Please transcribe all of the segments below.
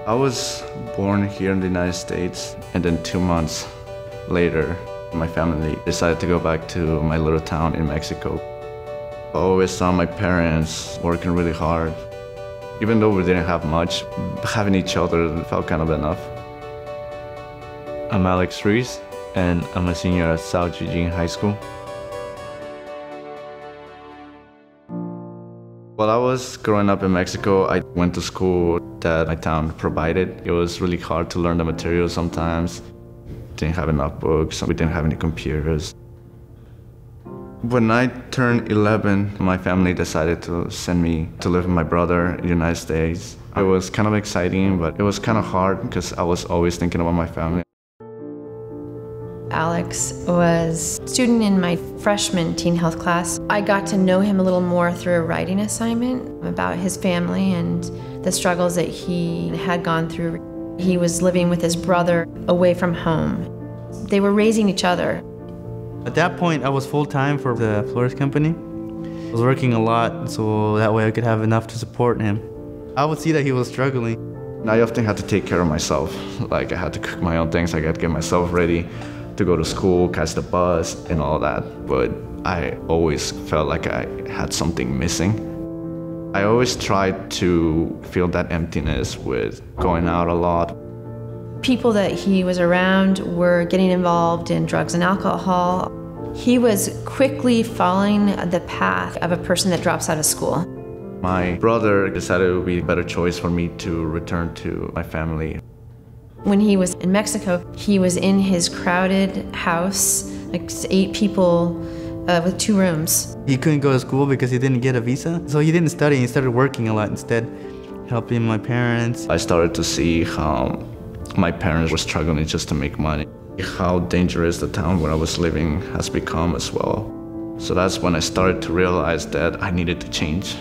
I was born here in the United States, and then 2 months later, my family decided to go back to my little town in Mexico. I always saw my parents working really hard. Even though we didn't have much, having each other felt kind of enough. I'm Ruiz, and I'm a senior at South Eugene High School. While I was growing up in Mexico, I went to school that my town provided. It was really hard to learn the material sometimes. Didn't have enough books, we didn't have any computers. When I turned 11, my family decided to send me to live with my brother in the United States. It was kind of exciting, but it was kind of hard because I was always thinking about my family. Alex was a student in my freshman teen health class. I got to know him a little more through a writing assignment about his family and the struggles that he had gone through. He was living with his brother away from home. They were raising each other. At that point, I was full-time for the florist company. I was working a lot, so that way I could have enough to support him. I would see that he was struggling. I often had to take care of myself. Like, I had to cook my own things, I had to get myself ready to go to school, catch the bus, and all that. But I always felt like I had something missing. I always tried to fill that emptiness with going out a lot. People that he was around were getting involved in drugs and alcohol. He was quickly following the path of a person that drops out of school. My brother decided it would be a better choice for me to return to my family. When he was in Mexico, he was in his crowded house, like 8 people with 2 rooms. He couldn't go to school because he didn't get a visa, so he didn't study, he started working a lot instead, helping my parents. I started to see how my parents were struggling just to make money. How dangerous the town where I was living has become as well. So that's when I started to realize that I needed to change.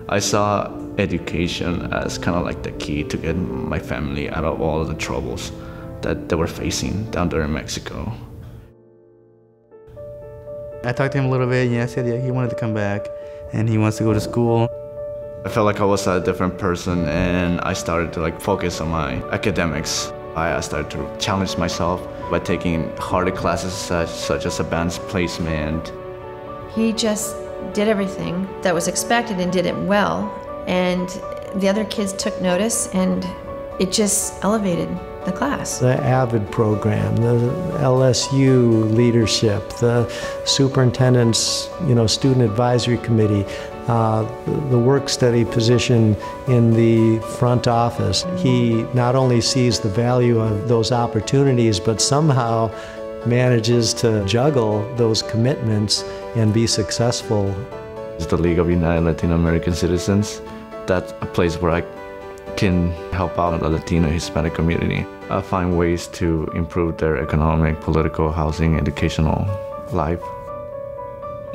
I saw education as kind of like the key to get my family out of all of the troubles that they were facing down there in Mexico. I talked to him a little bit, and I said he wanted to come back, and he wants to go to school. I felt like I was a different person, and I started to focus on my academics. I started to challenge myself by taking harder classes such as advanced placement. He just did everything that was expected and did it well, and the other kids took notice, and it just elevated the class. The AVID program, the LSU leadership, the superintendent's student advisory committee, the work study position in the front office. He not only sees the value of those opportunities, but somehow manages to juggle those commitments and be successful. It's the League of United Latino American Citizens. That's a place where I can help out the Latino Hispanic community. I find ways to improve their economic, political, housing, educational life.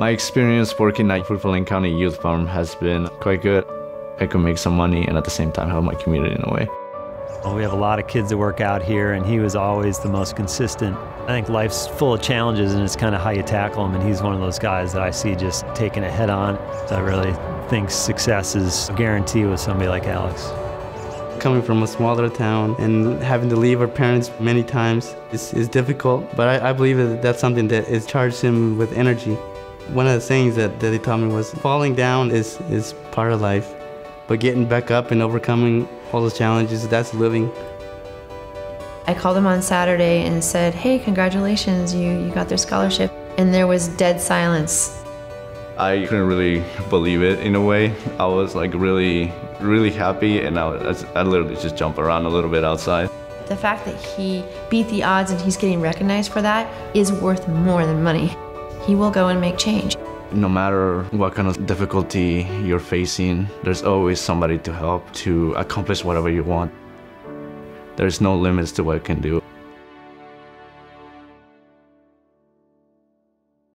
My experience working at Fulton County Youth Farm has been quite good. I can make some money and at the same time help my community in a way. Well, we have a lot of kids that work out here, and he was always the most consistent. I think life's full of challenges, and it's kind of how you tackle them, and he's one of those guys that I see just taking it head on. So I really think success is a guarantee with somebody like Alex. Coming from a smaller town and having to leave our parents many times is difficult, but I believe that that's something that has charged him with energy. One of the sayings that he taught me was, falling down is part of life, but getting back up and overcoming all those challenges, that's living. I called him on Saturday and said, hey, congratulations, you got their scholarship. And there was dead silence. I couldn't really believe it in a way. I was really happy, and I literally just jumped around a little bit outside. The fact that he beat the odds and he's getting recognized for that is worth more than money. He will go and make change. No matter what kind of difficulty you're facing, there's always somebody to help to accomplish whatever you want. There's no limits to what you can do.